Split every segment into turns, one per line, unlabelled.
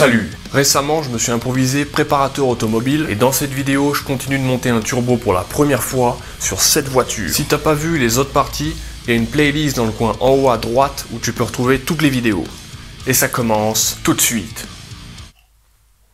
Salut! Récemment, je me suis improvisé préparateur automobile et dans cette vidéo, je continue de monter un turbo pour la première fois sur cette voiture. Si t'as pas vu les autres parties, il y a une playlist dans le coin en haut à droite où tu peux retrouver toutes les vidéos. Et ça commence tout de suite.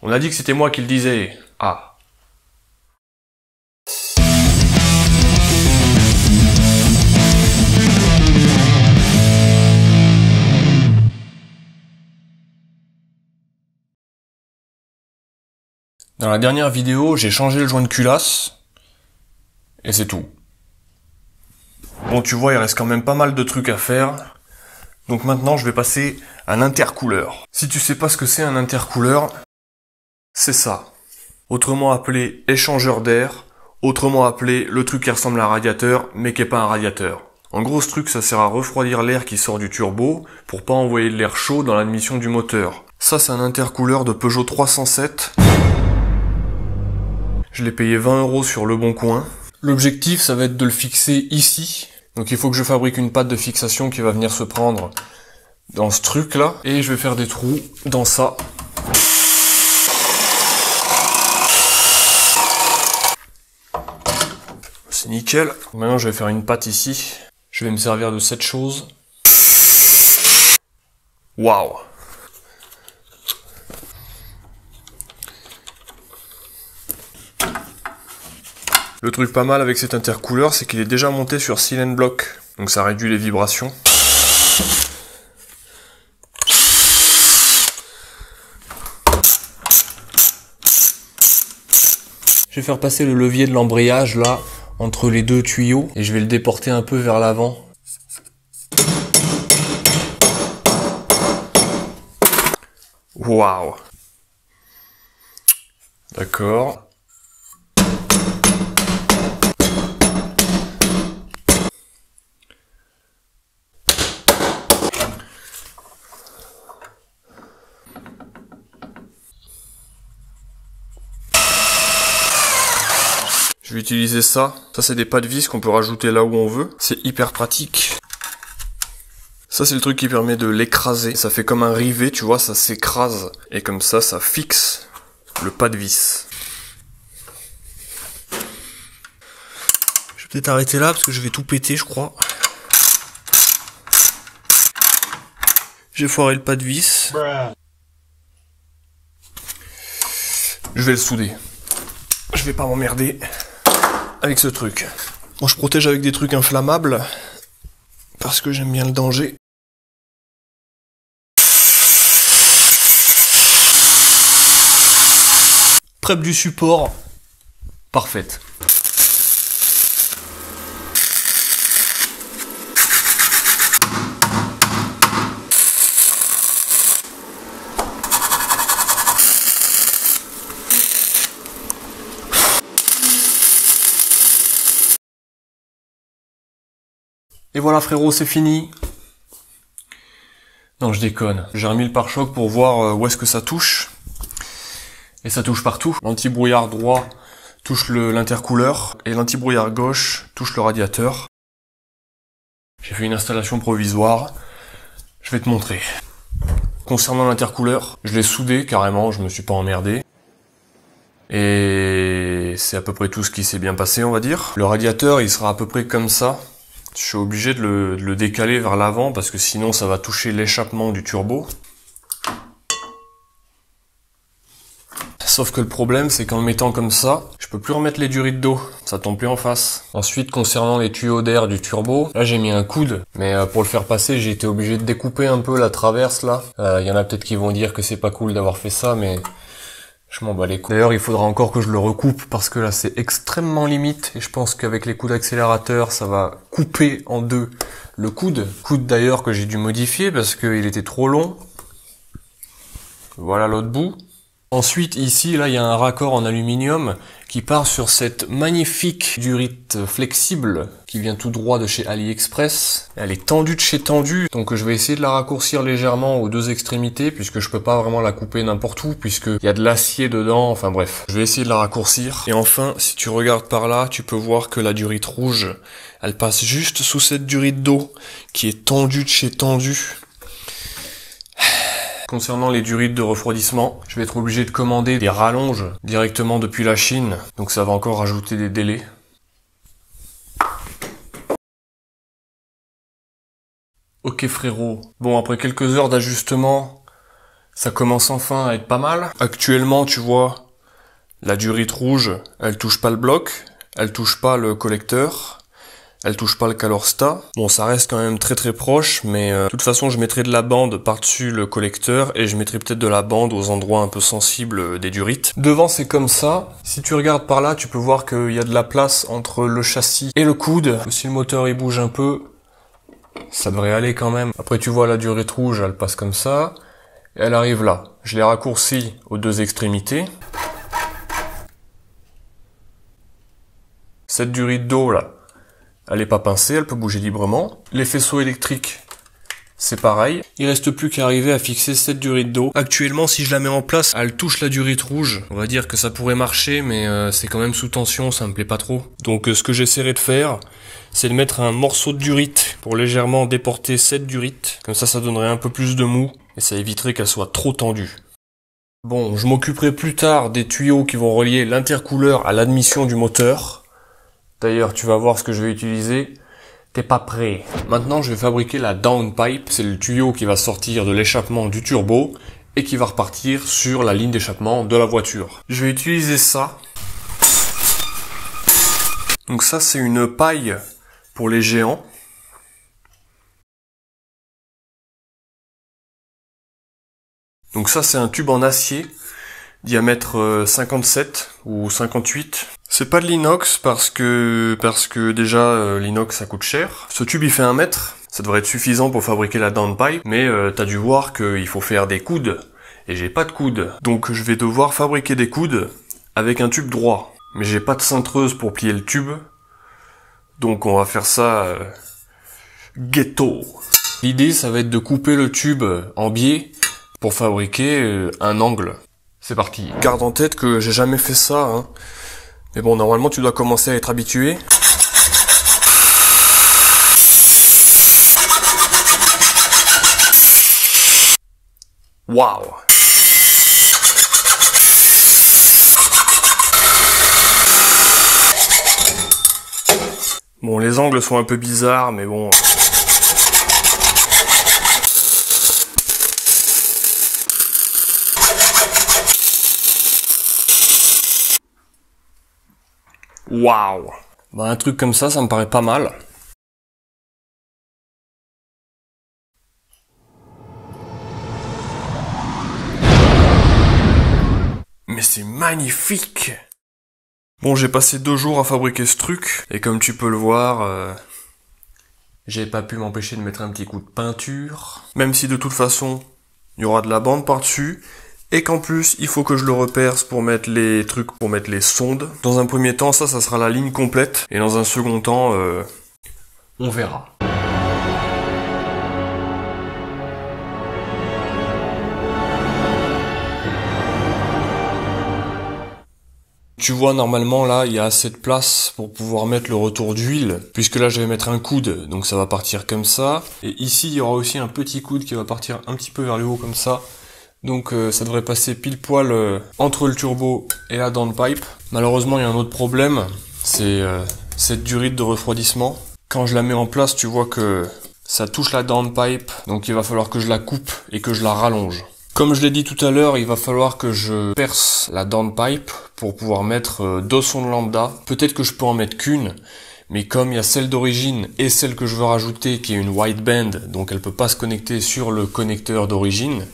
On a dit que c'était moi qui le disais. Ah. Dans la dernière vidéo, j'ai changé le joint de culasse, et c'est tout. Bon, tu vois, il reste quand même pas mal de trucs à faire, donc maintenant je vais passer à l'intercooleur. Si tu sais pas ce que c'est un intercooleur, c'est ça. Autrement appelé échangeur d'air, autrement appelé le truc qui ressemble à un radiateur, mais qui est pas un radiateur. En gros, ce truc, ça sert à refroidir l'air qui sort du turbo, pour pas envoyer de l'air chaud dans l'admission du moteur. Ça, c'est un intercooleur de Peugeot 307. Je l'ai payé 20 € sur Le Bon Coin. L'objectif, ça va être de le fixer ici. Donc il faut que je fabrique une patte de fixation qui va venir se prendre dans ce truc-là. Et je vais faire des trous dans ça. C'est nickel. Maintenant, je vais faire une patte ici. Je vais me servir de cette chose. Waouh! Le truc pas mal avec cet intercooleur, c'est qu'il est déjà monté sur Silent Block, donc ça réduit les vibrations. Je vais faire passer le levier de l'embrayage là, entre les deux tuyaux, et je vais le déporter un peu vers l'avant. Waouh! D'accord. Je vais utiliser ça. Ça, c'est des pas de vis qu'on peut rajouter là où on veut. C'est hyper pratique. Ça, c'est le truc qui permet de l'écraser. Ça fait comme un rivet, tu vois, ça s'écrase. Et comme ça, ça fixe le pas de vis. Je vais peut-être arrêter là parce que je vais tout péter, je crois. J'ai foiré le pas de vis. Je vais le souder. Je vais pas m'emmerder avec ce truc. Bon, je protège avec des trucs inflammables parce que j'aime bien le danger. Prep du support, parfaite. Et voilà frérot, c'est fini. Non, je déconne. J'ai remis le pare-choc pour voir où est-ce que ça touche. Et ça touche partout. L'anti-brouillard droit touche l'intercooleur et l'anti-brouillard gauche touche le radiateur. J'ai fait une installation provisoire. Je vais te montrer. Concernant l'intercooleur, je l'ai soudé carrément, je me suis pas emmerdé. Et c'est à peu près tout ce qui s'est bien passé, on va dire. Le radiateur, il sera à peu près comme ça. Je suis obligé de le décaler vers l'avant parce que sinon ça va toucher l'échappement du turbo. Sauf que le problème c'est qu'en le mettant comme ça, je peux plus remettre les durites d'eau, ça tombe plus en face. Ensuite concernant les tuyaux d'air du turbo, là j'ai mis un coude, mais pour le faire passer j'ai été obligé de découper un peu la traverse là. Il y en a peut-être qui vont dire que c'est pas cool d'avoir fait ça, mais je m'en bats les couilles. D'ailleurs, il faudra encore que je le recoupe parce que là, c'est extrêmement limite. Et je pense qu'avec les coups d'accélérateur, ça va couper en deux le coude. Coude d'ailleurs que j'ai dû modifier parce qu'il était trop long. Voilà l'autre bout. Ensuite, ici, là, il y a un raccord en aluminium qui part sur cette magnifique durite flexible qui vient tout droit de chez AliExpress. Elle est tendue de chez tendue, donc je vais essayer de la raccourcir légèrement aux deux extrémités puisque je peux pas vraiment la couper n'importe où puisqu'il y a de l'acier dedans, enfin bref. Je vais essayer de la raccourcir. Et enfin, si tu regardes par là, tu peux voir que la durite rouge, elle passe juste sous cette durite d'eau qui est tendue de chez tendue. Concernant les durites de refroidissement, je vais être obligé de commander des rallonges directement depuis la Chine, donc ça va encore rajouter des délais. Ok frérot, bon après quelques heures d'ajustement, ça commence enfin à être pas mal. Actuellement tu vois, la durite rouge, elle touche pas le bloc, elle touche pas le collecteur. Elle touche pas le Calorsta. Bon, ça reste quand même très très proche, mais de toute façon, je mettrai de la bande par-dessus le collecteur et je mettrai peut-être de la bande aux endroits un peu sensibles des durites. Devant, c'est comme ça. Si tu regardes par là, tu peux voir qu'il y a de la place entre le châssis et le coude. Si le moteur il bouge un peu, ça devrait aller quand même. Après, tu vois la durite rouge, elle passe comme ça. Et elle arrive là. Je l'ai raccourcie aux deux extrémités. Cette durite d'eau là, elle est pas pincée, elle peut bouger librement. Les faisceaux électriques, c'est pareil. Il reste plus qu'à arriver à fixer cette durite d'eau. Actuellement, si je la mets en place, elle touche la durite rouge. On va dire que ça pourrait marcher, mais c'est quand même sous tension, ça me plaît pas trop. Donc ce que j'essaierai de faire, c'est de mettre un morceau de durite pour légèrement déporter cette durite. Comme ça donnerait un peu plus de mou et ça éviterait qu'elle soit trop tendue. Bon, je m'occuperai plus tard des tuyaux qui vont relier l'intercooleur à l'admission du moteur. D'ailleurs, tu vas voir ce que je vais utiliser. T'es pas prêt. Maintenant, je vais fabriquer la downpipe. C'est le tuyau qui va sortir de l'échappement du turbo et qui va repartir sur la ligne d'échappement de la voiture. Je vais utiliser ça. Donc ça, c'est une paille pour les géants. Donc ça, c'est un tube en acier, diamètre 57 ou 58. C'est pas de l'inox parce que déjà l'inox ça coûte cher. Ce tube il fait 1 mètre, ça devrait être suffisant pour fabriquer la downpipe, mais t'as dû voir qu'il faut faire des coudes, et j'ai pas de coudes. Donc je vais devoir fabriquer des coudes avec un tube droit. Mais j'ai pas de cintreuse pour plier le tube, donc on va faire ça ghetto. L'idée ça va être de couper le tube en biais pour fabriquer un angle. C'est parti. Garde en tête que j'ai jamais fait ça, hein. Mais bon, normalement, tu dois commencer à être habitué. Waouh! Bon, les angles sont un peu bizarres, mais bon... Waouh! Bah, un truc comme ça me paraît pas mal. Mais c'est magnifique! Bon, j'ai passé 2 jours à fabriquer ce truc, et comme tu peux le voir, j'ai pas pu m'empêcher de mettre un petit coup de peinture. Même si de toute façon, il y aura de la bande par-dessus, et qu'en plus, il faut que je le reperce pour mettre les trucs, pour mettre les sondes. Dans un premier temps, ça sera la ligne complète. Et dans un second temps, on verra. Tu vois, normalement, là, il y a assez de place pour pouvoir mettre le retour d'huile, puisque là, je vais mettre un coude, donc ça va partir comme ça. Et ici, il y aura aussi un petit coude qui va partir un petit peu vers le haut, comme ça. Donc ça devrait passer pile poil entre le turbo et la downpipe. Malheureusement, il y a un autre problème, c'est cette durite de refroidissement. Quand je la mets en place, tu vois que ça touche la downpipe, donc il va falloir que je la coupe et que je la rallonge. Comme je l'ai dit tout à l'heure, il va falloir que je perce la downpipe pour pouvoir mettre 2 sondes lambda. Peut-être que je peux en mettre qu'une, mais comme il y a celle d'origine et celle que je veux rajouter qui est une wideband, donc elle peut pas se connecter sur le connecteur d'origine,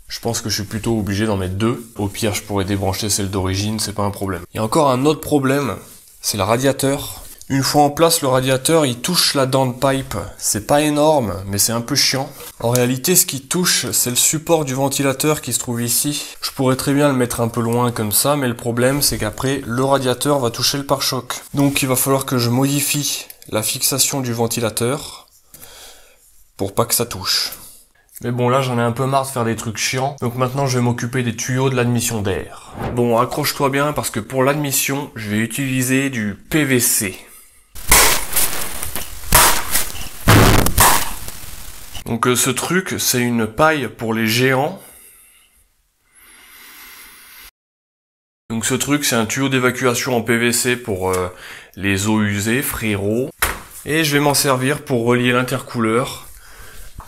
je pense que je suis plutôt obligé d'en mettre 2. Au pire, je pourrais débrancher celle d'origine, c'est pas un problème. Il y a encore un autre problème, c'est le radiateur. Une fois en place, le radiateur, il touche la downpipe. C'est pas énorme, mais c'est un peu chiant. En réalité, ce qui touche, c'est le support du ventilateur qui se trouve ici. Je pourrais très bien le mettre un peu loin comme ça, mais le problème, c'est qu'après, le radiateur va toucher le pare-choc. Donc, il va falloir que je modifie la fixation du ventilateur pour pas que ça touche. Mais bon, là, j'en ai un peu marre de faire des trucs chiants. Donc maintenant, je vais m'occuper des tuyaux de l'admission d'air. Bon, accroche-toi bien parce que pour l'admission, je vais utiliser du PVC. Donc ce truc, c'est une paille pour les géants. Donc ce truc, c'est un tuyau d'évacuation en PVC pour les eaux usées, frérot. Et je vais m'en servir pour relier l'intercooleur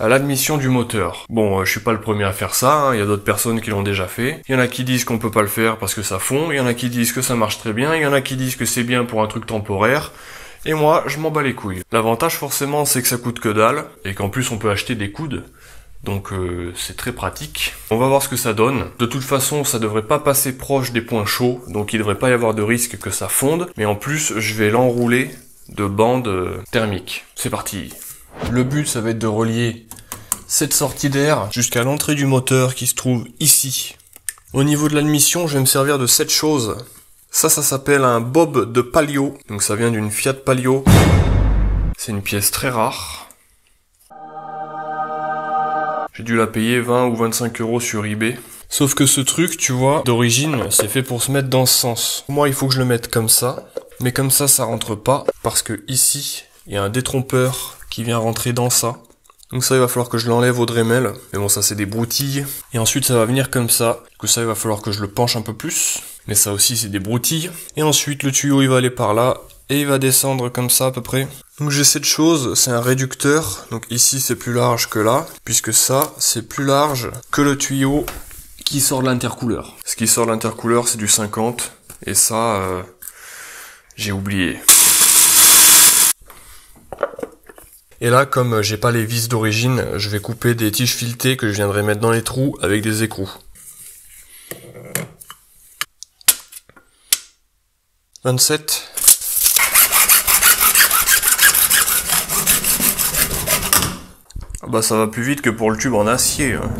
à l'admission du moteur. Bon, je suis pas le premier à faire ça, hein. Il y a d'autres personnes qui l'ont déjà fait. Il y en a qui disent qu'on peut pas le faire parce que ça fond, il y en a qui disent que ça marche très bien, il y en a qui disent que c'est bien pour un truc temporaire. Et moi, je m'en bats les couilles. L'avantage forcément, c'est que ça coûte que dalle, et qu'en plus on peut acheter des coudes. Donc c'est très pratique. On va voir ce que ça donne. De toute façon, ça devrait pas passer proche des points chauds, donc il devrait pas y avoir de risque que ça fonde. Mais en plus, je vais l'enrouler de bandes thermiques. C'est parti. Le but, ça va être de relier cette sortie d'air jusqu'à l'entrée du moteur qui se trouve ici. Au niveau de l'admission, je vais me servir de cette chose. Ça s'appelle un bob de Palio. Donc ça vient d'une Fiat Palio. C'est une pièce très rare. J'ai dû la payer 20 ou 25 € sur eBay. Sauf que ce truc, tu vois, d'origine, c'est fait pour se mettre dans ce sens. Moi, il faut que je le mette comme ça. Mais comme ça rentre pas. Parce que ici, il y a un détrompeur qui vient rentrer dans ça. Donc ça, il va falloir que je l'enlève au Dremel. Mais bon, ça, c'est des broutilles. Et ensuite, ça va venir comme ça. Du coup, ça, il va falloir que je le penche un peu plus. Mais ça aussi, c'est des broutilles. Et ensuite, le tuyau, il va aller par là. Et il va descendre comme ça, à peu près. Donc j'ai cette chose, c'est un réducteur. Donc ici, c'est plus large que là. Puisque ça, c'est plus large que le tuyau qui sort de l'intercooleur. Ce qui sort de l'intercooleur, c'est du 50. Et ça, j'ai oublié. Et là, comme j'ai pas les vis d'origine, je vais couper des tiges filetées que je viendrai mettre dans les trous avec des écrous. 27. Ah bah ça va plus vite que pour le tube en acier. Hein.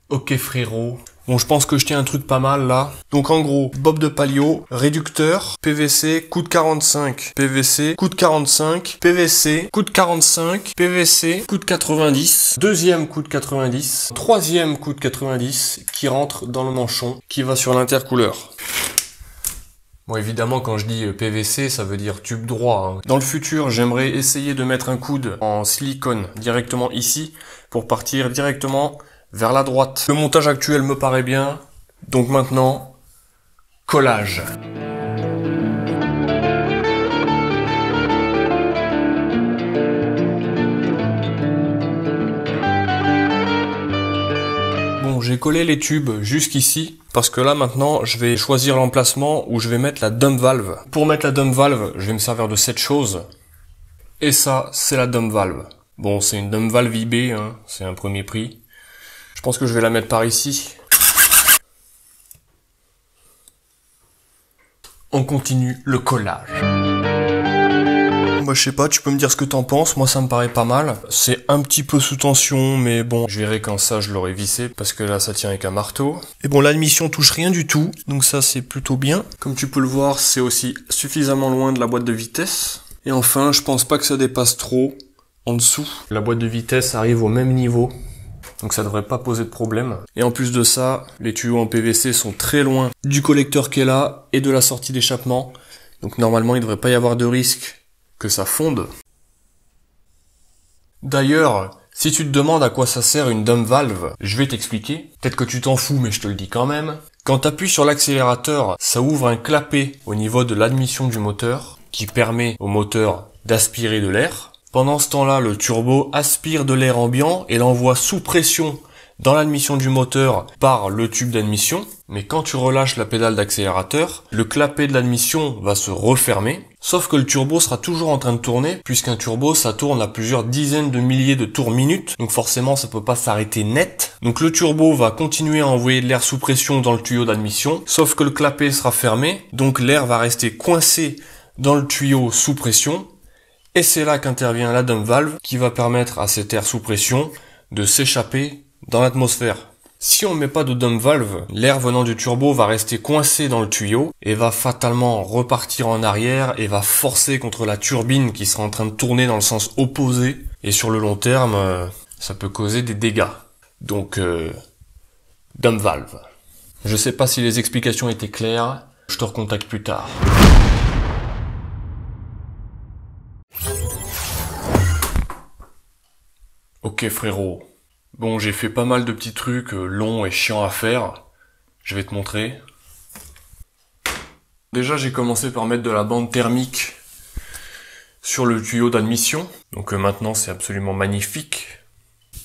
Ok frérot. Bon, je pense que je tiens un truc pas mal là. Donc en gros, bob de Palio, réducteur, PVC, coude 45, PVC, coude 45, PVC, coude 45, PVC, coude 90, deuxième coude 90, troisième coude 90 qui rentre dans le manchon, qui va sur l'intercooleur. Bon, évidemment, quand je dis PVC, ça veut dire tube droit. Hein. Dans le futur, j'aimerais essayer de mettre un coude en silicone directement ici pour partir directement vers la droite. Le montage actuel me paraît bien, donc maintenant, collage. Bon, j'ai collé les tubes jusqu'ici, parce que là maintenant, je vais choisir l'emplacement où je vais mettre la dump valve. Pour mettre la dump valve, je vais me servir de cette chose, et ça, c'est la dump valve. Bon, c'est une dump valve eBay, hein, c'est un premier prix. Je pense que je vais la mettre par ici. On continue le collage. Bah je sais pas, tu peux me dire ce que t'en penses, moi ça me paraît pas mal. C'est un petit peu sous tension, mais bon, je verrai quand ça je l'aurai vissé, parce que là ça tient avec un marteau. Et bon, l'admission touche rien du tout, donc ça c'est plutôt bien. Comme tu peux le voir, c'est aussi suffisamment loin de la boîte de vitesse. Et enfin, je pense pas que ça dépasse trop en dessous. La boîte de vitesse arrive au même niveau. Donc ça devrait pas poser de problème. Et en plus de ça, les tuyaux en PVC sont très loin du collecteur qui est là et de la sortie d'échappement. Donc normalement il devrait pas y avoir de risque que ça fonde. D'ailleurs, si tu te demandes à quoi ça sert une dump valve, je vais t'expliquer. Peut-être que tu t'en fous mais je te le dis quand même. Quand tu appuies sur l'accélérateur, ça ouvre un clapet au niveau de l'admission du moteur qui permet au moteur d'aspirer de l'air. Pendant ce temps-là, le turbo aspire de l'air ambiant et l'envoie sous pression dans l'admission du moteur par le tube d'admission. Mais quand tu relâches la pédale d'accélérateur, le clapet de l'admission va se refermer. Sauf que le turbo sera toujours en train de tourner, puisqu'un turbo, ça tourne à plusieurs dizaines de milliers de tours minutes. Donc forcément, ça peut pas s'arrêter net. Donc le turbo va continuer à envoyer de l'air sous pression dans le tuyau d'admission. Sauf que le clapet sera fermé, donc l'air va rester coincé dans le tuyau sous pression, et c'est là qu'intervient la dump valve qui va permettre à cet air sous pression de s'échapper dans l'atmosphère. Si on met pas de dump valve, l'air venant du turbo va rester coincé dans le tuyau et va fatalement repartir en arrière et va forcer contre la turbine qui sera en train de tourner dans le sens opposé. Et sur le long terme, ça peut causer des dégâts. Donc, dump valve. Je sais pas si les explications étaient claires, je te recontacte plus tard. Ok frérot. Bon, j'ai fait pas mal de petits trucs longs et chiants à faire. Je vais te montrer. Déjà, j'ai commencé par mettre de la bande thermique sur le tuyau d'admission. Donc maintenant, c'est absolument magnifique.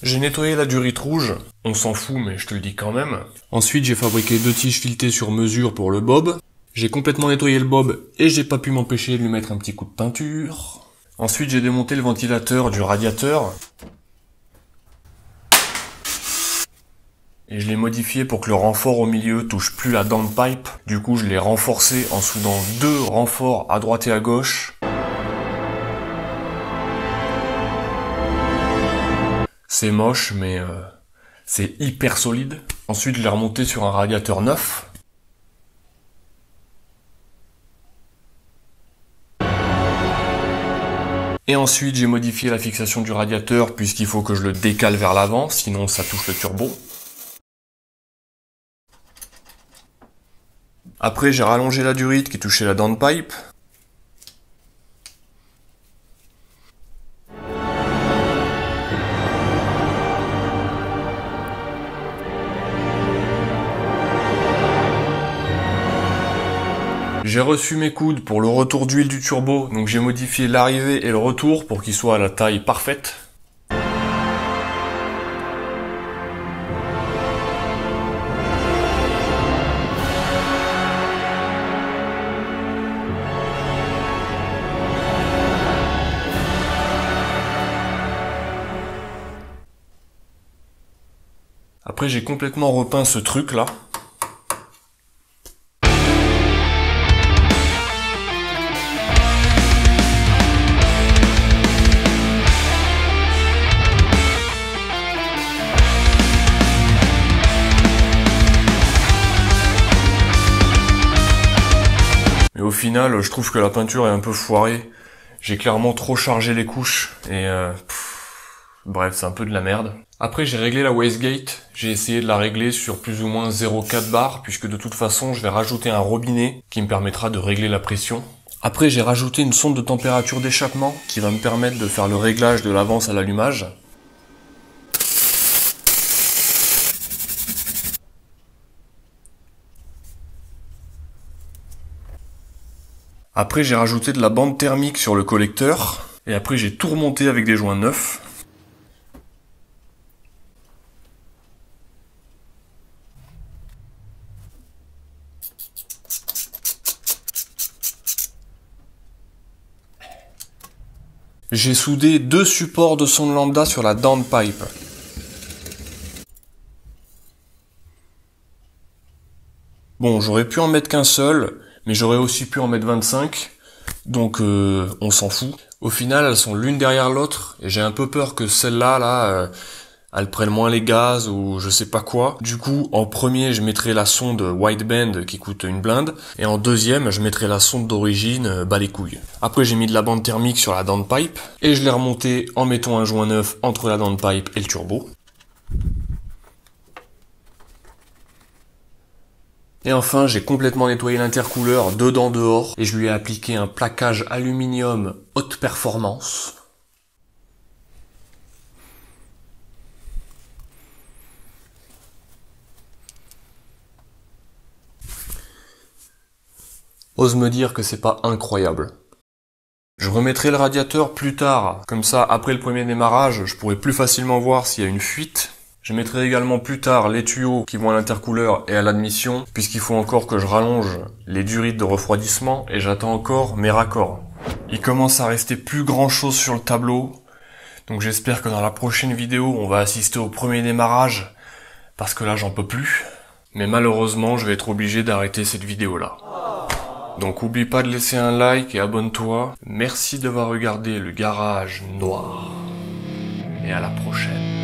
J'ai nettoyé la durite rouge. On s'en fout, mais je te le dis quand même. Ensuite, j'ai fabriqué 2 tiges filetées sur mesure pour le bob. J'ai complètement nettoyé le bob et j'ai pas pu m'empêcher de lui mettre un petit coup de peinture. Ensuite, j'ai démonté le ventilateur du radiateur. Et je l'ai modifié pour que le renfort au milieu touche plus la downpipe. Du coup, je l'ai renforcé en soudant 2 renforts à droite et à gauche. C'est moche, mais c'est hyper solide. Ensuite, je l'ai remonté sur un radiateur neuf. Et ensuite, j'ai modifié la fixation du radiateur puisqu'il faut que je le décale vers l'avant, sinon ça touche le turbo. Après, j'ai rallongé la durite qui touchait la downpipe. J'ai reçu mes coudes pour le retour d'huile du turbo, donc j'ai modifié l'arrivée et le retour pour qu'ils soient à la taille parfaite. Après, j'ai complètement repeint ce truc là. Mais au final, je trouve que la peinture est un peu foirée. J'ai clairement trop chargé les couches et bref, c'est un peu de la merde. Après, j'ai réglé la wastegate. J'ai essayé de la régler sur plus ou moins 0,4 bar, puisque de toute façon, je vais rajouter un robinet qui me permettra de régler la pression. Après, j'ai rajouté une sonde de température d'échappement qui va me permettre de faire le réglage de l'avance à l'allumage. Après, j'ai rajouté de la bande thermique sur le collecteur. Et après, j'ai tout remonté avec des joints neufs. J'ai soudé 2 supports de sonde lambda sur la downpipe. Bon, j'aurais pu en mettre qu'un seul, mais j'aurais aussi pu en mettre 25, donc on s'en fout. Au final, elles sont l'une derrière l'autre, et j'ai un peu peur que celle-là, elle prenne moins les gaz ou je sais pas quoi. Du coup, en premier, je mettrai la sonde wideband qui coûte une blinde, et en deuxième, je mettrai la sonde d'origine, bas les couilles. Après, j'ai mis de la bande thermique sur la downpipe, et je l'ai remontée en mettant un joint neuf entre la downpipe et le turbo. Et enfin, j'ai complètement nettoyé l'intercooleur dedans-dehors, et je lui ai appliqué un plaquage aluminium haute performance. Ose me dire que c'est pas incroyable. Je remettrai le radiateur plus tard, comme ça après le premier démarrage, je pourrai plus facilement voir s'il y a une fuite. Je mettrai également plus tard les tuyaux qui vont à l'intercooleur et à l'admission, puisqu'il faut encore que je rallonge les durites de refroidissement et j'attends encore mes raccords. Il commence à rester plus grand chose sur le tableau, donc j'espère que dans la prochaine vidéo on va assister au premier démarrage, parce que là j'en peux plus. Mais malheureusement je vais être obligé d'arrêter cette vidéo là. Donc oublie pas de laisser un like et abonne-toi. Merci d'avoir regardé le garage noir. Et à la prochaine.